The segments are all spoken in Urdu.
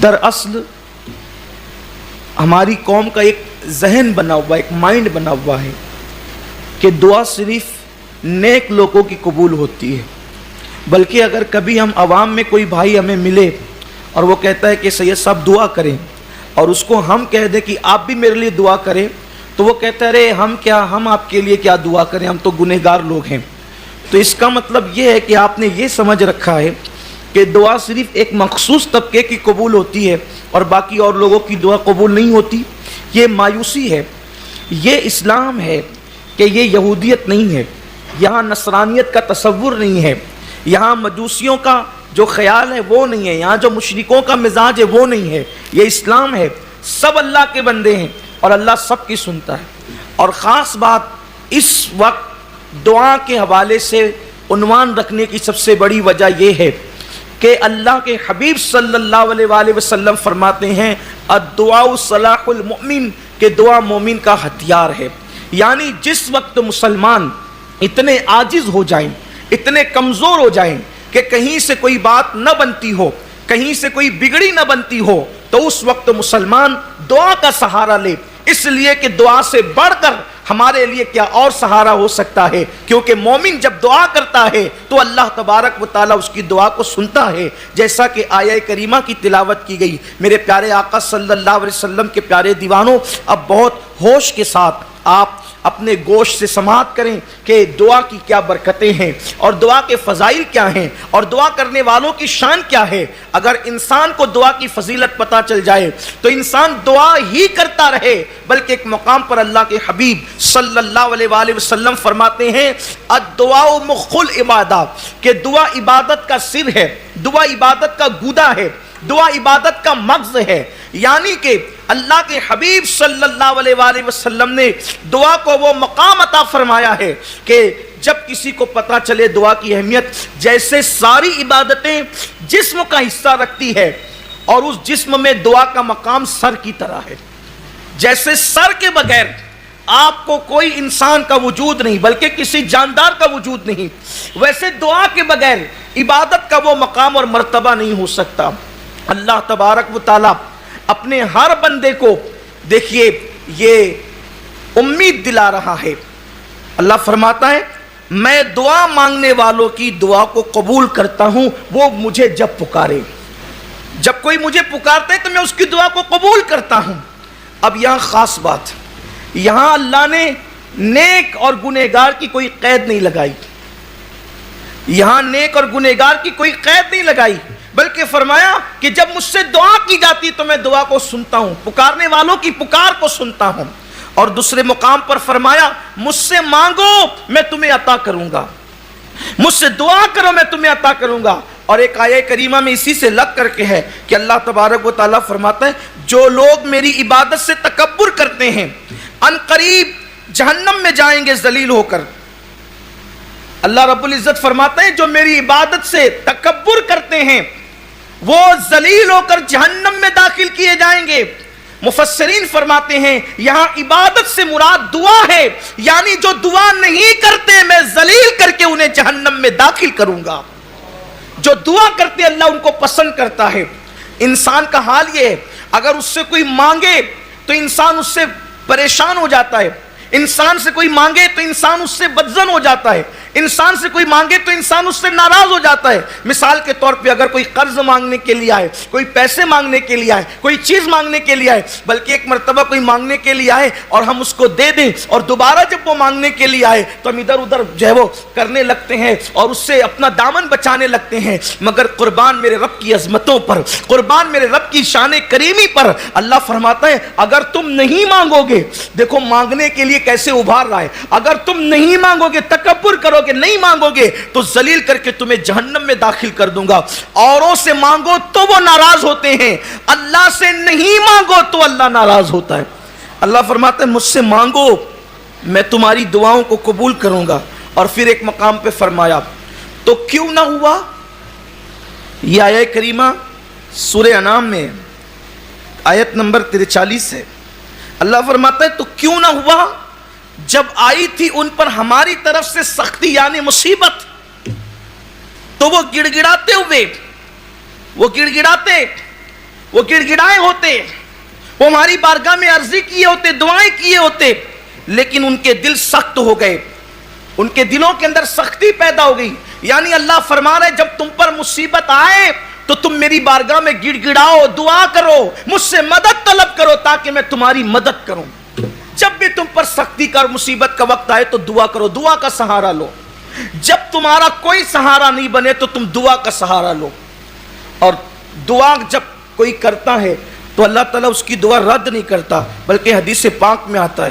دراصل ہماری قوم کا ایک ذہن بنا ہوا ہے، ایک مائنڈ بنا ہوا ہے کہ دعا صرف نیک لوگوں کی قبول ہوتی ہے. بلکہ اگر کبھی ہم عوام میں کوئی بھائی ہمیں ملے اور وہ کہتا ہے کہ سید صاحب دعا کریں، اور اس کو ہم کہہ دیں کہ آپ بھی میرے لیے دعا کریں، تو وہ کہتا ہے ارے ہم آپ کے لیے کیا دعا کریں، ہم تو گنہگار لوگ ہیں. تو اس کا مطلب یہ ہے کہ آپ نے یہ سمجھ رکھا ہے کہ دعا صرف ایک مخصوص طبقے کی قبول ہوتی ہے اور باقی اور لوگوں کی دعا قبول نہیں ہوتی. یہ مایوسی ہے، یہ اسلام ہے کہ یہ یہودیت نہیں ہے، یہاں نصرانیت کا تصور نہیں ہے، یہاں مجوسیوں کا جو خیال ہے وہ نہیں ہے، یہاں جو مشرکوں کا مزاج ہے وہ نہیں ہے. یہ اسلام ہے، سب اللہ کے بندے ہیں اور اللہ سب کی سنتا ہے. اور خاص بات اس وقت دعا کے حوالے سے عنوان رکھنے کی سب سے بڑی وجہ یہ ہے کہ اللہ کے حبیب صلی اللہ علیہ وآلہ وسلم فرماتے ہیں الدعاء سلاح المؤمن، کہ دعا مومن کا ہتھیار ہے. یعنی جس وقت مسلمان اتنے عاجز ہو جائیں، اتنے کمزور ہو جائیں کہ کہیں سے کوئی بات نہ بنتی ہو، کہیں سے کوئی بگڑی نہ بنتی ہو، تو اس وقت مسلمان دعا کا سہارا لے. اس لیے کہ دعا سے بڑھ کر ہمارے لیے کیا اور سہارا ہو سکتا ہے، کیونکہ مومن جب دعا کرتا ہے تو اللہ تبارک و تعالیٰ اس کی دعا کو سنتا ہے. جیسا کہ آیہ کریمہ کی تلاوت کی گئی. میرے پیارے آقا صلی اللہ علیہ وسلم کے پیارے دیوانوں، اب بہت ہوش کے ساتھ آپ اپنے گوشت سے سماعت کریں کہ دعا کی کیا برکتیں ہیں اور دعا کے فضائل کیا ہیں اور دعا کرنے والوں کی شان کیا ہے. اگر انسان کو دعا کی فضیلت پتہ چل جائے تو انسان دعا ہی کرتا رہے. بلکہ ایک مقام پر اللہ کے حبیب صلی اللہ علیہ وآلہ وسلم فرماتے ہیں الدعاء مخ العبادہ، کہ دعا عبادت کا سر ہے، دعا عبادت کا گودا ہے، دعا عبادت کا مغز ہے. یعنی کہ اللہ کے حبیب صلی اللہ علیہ وآلہ وسلم نے دعا کو وہ مقام عطا فرمایا ہے کہ جب کسی کو پتہ چلے دعا کی اہمیت، جیسے ساری عبادتیں جسم کا حصہ رکھتی ہے اور اس جسم میں دعا کا مقام سر کی طرح ہے. جیسے سر کے بغیر آپ کو کوئی انسان کا وجود نہیں بلکہ کسی جاندار کا وجود نہیں، ویسے دعا کے بغیر عبادت کا وہ مقام اور مرتبہ نہیں ہو سکتا. اللہ تبارک و تعالیٰ اپنے ہر بندے کو دیکھیے یہ امید دلا رہا ہے. اللہ فرماتا ہے میں دعا مانگنے والوں کی دعا کو قبول کرتا ہوں، وہ مجھے جب پکارے. جب کوئی مجھے پکارتا ہے تو میں اس کی دعا کو قبول کرتا ہوں. اب یہاں خاص بات، یہاں اللہ نے نیک اور گنہگار کی کوئی قید نہیں لگائی. یہاں نیک اور گنہگار کی کوئی قید نہیں لگائی، بلکہ فرمایا کہ جب مجھ سے دعا کی جاتی تو میں دعا کو سنتا ہوں، پکارنے والوں کی پکار کو سنتا ہوں. اور دوسرے مقام پر فرمایا مجھ سے مانگو میں تمہیں عطا کروں گا، مجھ سے دعا کرو میں تمہیں عطا کروں گا. اور ایک آیہ کریمہ میں اسی سے لگ کر کے ہے کہ اللہ تبارک و تعالیٰ فرماتا ہے جو لوگ میری عبادت سے تکبر کرتے ہیں ان قریب جہنم میں جائیں گے ذلیل ہو کر. اللہ رب العزت فرماتے ہیں جو میری عبادت سے تکبر کرتے ہیں وہ ذلیل ہو کر جہنم میں داخل کیے جائیں گے. مفسرین فرماتے ہیں یہاں عبادت سے مراد دعا ہے، یعنی جو دعا نہیں کرتے میں ذلیل کر کے انہیں جہنم میں داخل کروں گا. جو دعا کرتے اللہ ان کو پسند کرتا ہے. انسان کا حال یہ ہے اگر اس سے کوئی مانگے تو انسان اس سے پریشان ہو جاتا ہے، انسان سے کوئی مانگے تو انسان اس سے بدظن ہو جاتا ہے، انسان سے کوئی مانگے تو انسان اس سے ناراض ہو جاتا ہے. مثال کے طور پہ اگر کوئی قرض مانگنے کے لیے آئے، کوئی پیسے مانگنے کے لیے آئے، کوئی چیز مانگنے کے لیے آئے، بلکہ ایک مرتبہ کوئی مانگنے کے لیے آئے اور ہم اس کو دے دیں اور دوبارہ جب وہ مانگنے کے لیے آئے تو ہم ادھر ادھر جو ہے وہ کرنے لگتے ہیں اور اس سے اپنا دامن بچانے لگتے ہیں. مگر قربان میرے رب کی عظمتوں پر، قربان میرے رب کی شان کریمی پر، اللہ فرماتا ہے اگر تم نہیں مانگو گے، دیکھو مانگنے کے لیے کیسے ابھار رہا ہے، اگر تم نہیں مانگو گے، تکبر کرو گے، نہیں مانگو گے تو ذلیل کر کے تمہیں جہنم میں داخل کر دوں گا. اوروں سے مانگو تو وہ ناراض ہوتے ہیں، اللہ سے نہیں مانگو تو اللہ ناراض ہوتا ہے. اللہ فرماتا ہے مجھ سے مانگو میں تمہاری دعاؤں کو قبول کروں گا. اور پھر ایک مقام پہ فرمایا تو کیوں نہ ہوا، یہ آیہ کریمہ سورہ انعام میں آیت نمبر 43 ہے. اللہ فرماتا ہے تو کیوں نہ ہوا جب آئی تھی ان پر ہماری طرف سے سختی یعنی مصیبت تو وہ گڑ گڑاتے وہ گڑ گڑائے ہوتے, وہ ہماری بارگاہ میں عرضی کیے ہوتے, دعائیں کیے ہوتے, لیکن ان کے دل سخت ہو گئے, ان کے دلوں کے اندر سختی پیدا ہو گئی. یعنی اللہ فرما رہے جب تم پر مصیبت آئے تو تم میری بارگاہ میں گڑ گڑاؤ, دعا کرو, مجھ سے مدد طلب کرو تاکہ میں تمہاری مدد کروں. جب بھی تم پر سختی کا اور مصیبت کا وقت آئے تو دعا کرو, دعا کا سہارا لو. جب تمہارا کوئی سہارا نہیں بنے تو تم دعا کا سہارا لو. اور دعا جب کوئی کرتا ہے تو اللہ تعالیٰ اس کی دعا رد نہیں کرتا, بلکہ حدیث پاک میں آتا ہے,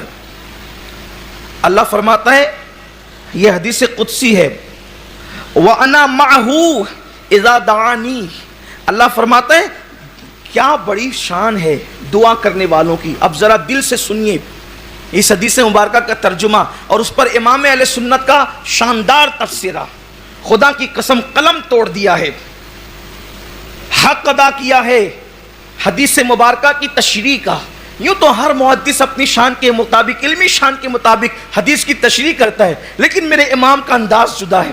اللہ فرماتا ہے, یہ حدیث قدسی ہے, وَأَنَا مَعَهُ إِذَا دَعَانِي. اللہ فرماتا ہے کیا بڑی شان ہے دعا کرنے والوں کی. اب ذرا دل سے سنیے اس حدیث مبارکہ کا ترجمہ اور اس پر امام اہل سنت کا شاندار تفسیرہ. خدا کی قسم قلم توڑ دیا ہے, حق ادا کیا ہے حدیث مبارکہ کی تشریح کا. یوں تو ہر محدث اپنی شان کے مطابق, علمی شان کے مطابق حدیث کی تشریح کرتا ہے, لیکن میرے امام کا انداز جدا ہے.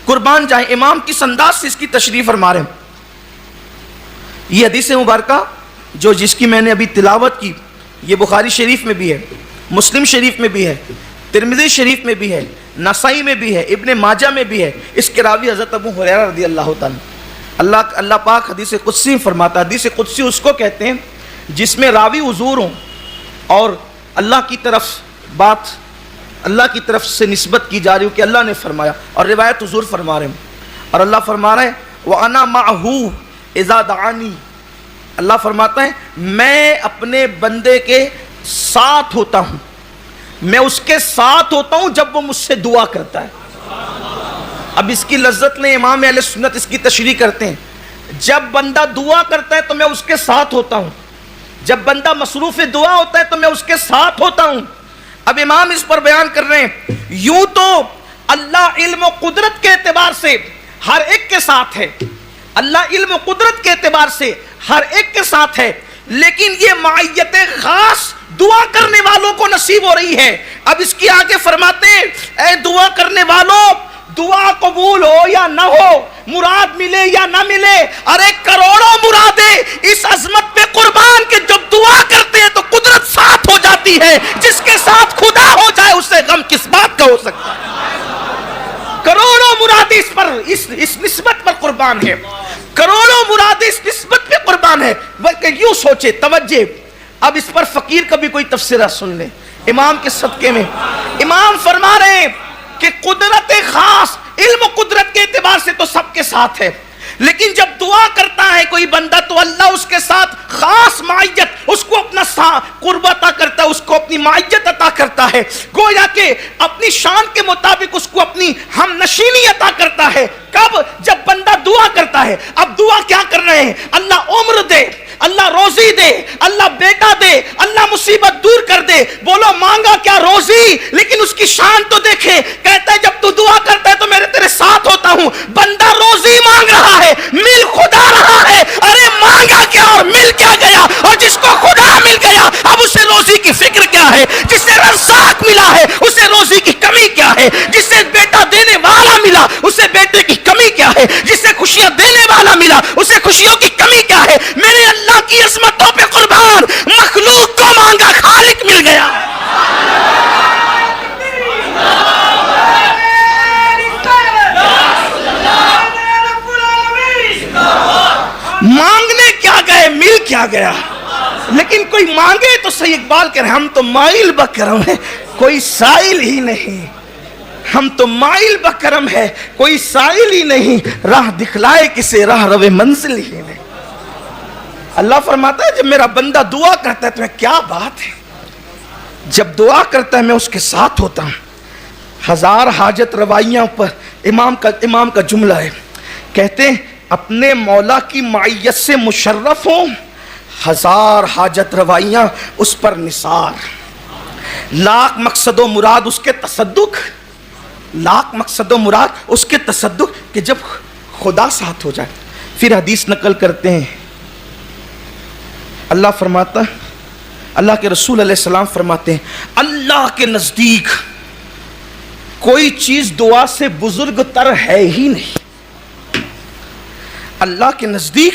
قربان جائیں امام کس انداز سے اس کی تشریح فرما رہے ہیں. یہ حدیث مبارکہ جس کی میں نے ابھی تلاوت کی, یہ بخاری شریف میں بھی ہے, مسلم شریف میں بھی ہے, ترمذی شریف میں بھی ہے, نسائی میں بھی ہے, ابن ماجہ میں بھی ہے. اس کے راوی حضرت ابو ہریرہ رضی اللہ تعالیٰ. اللہ پاک حدیث قدسی فرماتا ہے, حدیث قدسی اس کو کہتے ہیں جس میں راوی حضور ہوں اور اللہ کی طرف بات, اللہ کی طرف سے نسبت کی جا رہی ہو کہ اللہ نے فرمایا, اور روایت حضور فرما رہے ہیں. اور اللہ فرما رہا ہے وَأَنَا مَعَهُ اِذَا دَعَانِي. اللہ فرماتا ہے میں اپنے بندے کے ساتھ ہوتا ہوں, میں اس کے ساتھ ہوتا ہوں جب وہ مجھ سے دعا کرتا ہے. اب اس کی لذت لیں, امام اہل سنت اس کی تشریح کرتے ہیں, جب بندہ دعا کرتا ہے تو میں اس کے ساتھ ہوتا ہوں, جب بندہ مصروف دعا ہوتا ہے تو میں اس کے ساتھ ہوتا ہوں. اب امام اس پر بیان کر رہے ہیں یوں تو اللہ علم و قدرت کے اعتبار سے ہر ایک کے ساتھ ہے, اللہ علم و قدرت کے اعتبار سے ہر ایک کے ساتھ ہے, لیکن یہ معیت خاص دعا کرنے والوں کو نصیب ہو رہی ہے. اب اس کی آگے فرماتے ہیں اے دعا کرنے والوں, دعا قبول ہو یا نہ ہو, مراد ملے یا نہ ملے, ارے کروڑوں مرادیں اس عظمت پہ قربان کے جب دعا کرتے ہیں تو قدرت ساتھ ہو جاتی ہے. جس کے ساتھ خدا ہو جائے اس سے غم کس بات کا ہو سکتا ہے. کروڑوں مرادیں اس نسبت پر قربان ہے, کروڑوں مرادیں اس نسبت پہ قربان ہے. بلکہ یوں سوچے, توجہ, اب اس پر فقیر کا بھی کوئی تفسیرہ سن لیں. امام کے صدقے میں امام فرما رہے ہیں کہ قدرت خاص علم و قدرت کے اعتبار سے تو سب کے ساتھ ہے, لیکن جب دعا کرتا ہے کوئی بندہ تو اللہ اس کے ساتھ خاص معیت, اس کو اپنا قرب عطا کرتا ہے, اس کو اپنی معیت عطا کرتا ہے, گویا کہ اپنی شان کے مطابق اس کو اپنی ہم نشینی عطا کرتا ہے. کب؟ جب بندہ دعا کرتا ہے. اب دعا کیا کر رہے ہیں, اللہ عمر دے, اللہ روزی دے, اللہ بیٹا دے, اللہ مصیبت دور کر دے. بولو مانگا کیا؟ روزی. لیکن اس کی شان تو دیکھے, کہتا ہے جب تو دعا کرتا ہے تو میں تیرے ساتھ ہوتا ہوں. بندہ روزی مانگ رہا ہے, مل خدا رہا ہے. ارے مانگا کیا اور مل کیا گیا, اور جس کو خدا مل گیا اب اسے روزی کی فکر کیا ہے. جس سے رزاق ملا ہے اسے روزی کی کمی کیا ہے. جس سے بیٹا دینے والا ملا اسے بیٹے کی کمی کیا ہے. جس سے خوشیاں دینے والا ملا اسے خوشیوں کی کمی کیا ہے. میرے اللہ کی عظمتوں پہ قربان, مخلوق کو مانگا خالق مل گیا. مانگنے کیا گئے, مل کیا گیا. لیکن کوئی مانگے تو صحیح, اقبال کہہ رہے ہم تو مائل بکرم ہے کوئی سائل ہی نہیں, ہم تو مائل بکرم ہے کوئی سائل ہی نہیں, راہ دکھلائے کسے راہ روے منزل ہی نہیں. اللہ فرماتا ہے جب میرا بندہ دعا کرتا ہے تو کیا بات ہے, جب دعا کرتا ہے میں اس کے ساتھ ہوتا ہوں. ہزار حاجت روائیاں پر امام کا جملہ ہے, کہتے ہیں اپنے مولا کی معیت سے مشرف ہوں, ہزار حاجت روائیاں اس پر نثار, لاکھ مقصد و مراد اس کے تصدق, لاکھ مقصد و مراد اس کے تصدق, کہ جب خدا ساتھ ہو جائے. پھر حدیث نقل کرتے ہیں, اللہ فرماتا, اللہ کے رسول علیہ السلام فرماتے ہیں اللہ کے نزدیک کوئی چیز دعا سے بزرگ تر ہے ہی نہیں. اللہ کے نزدیک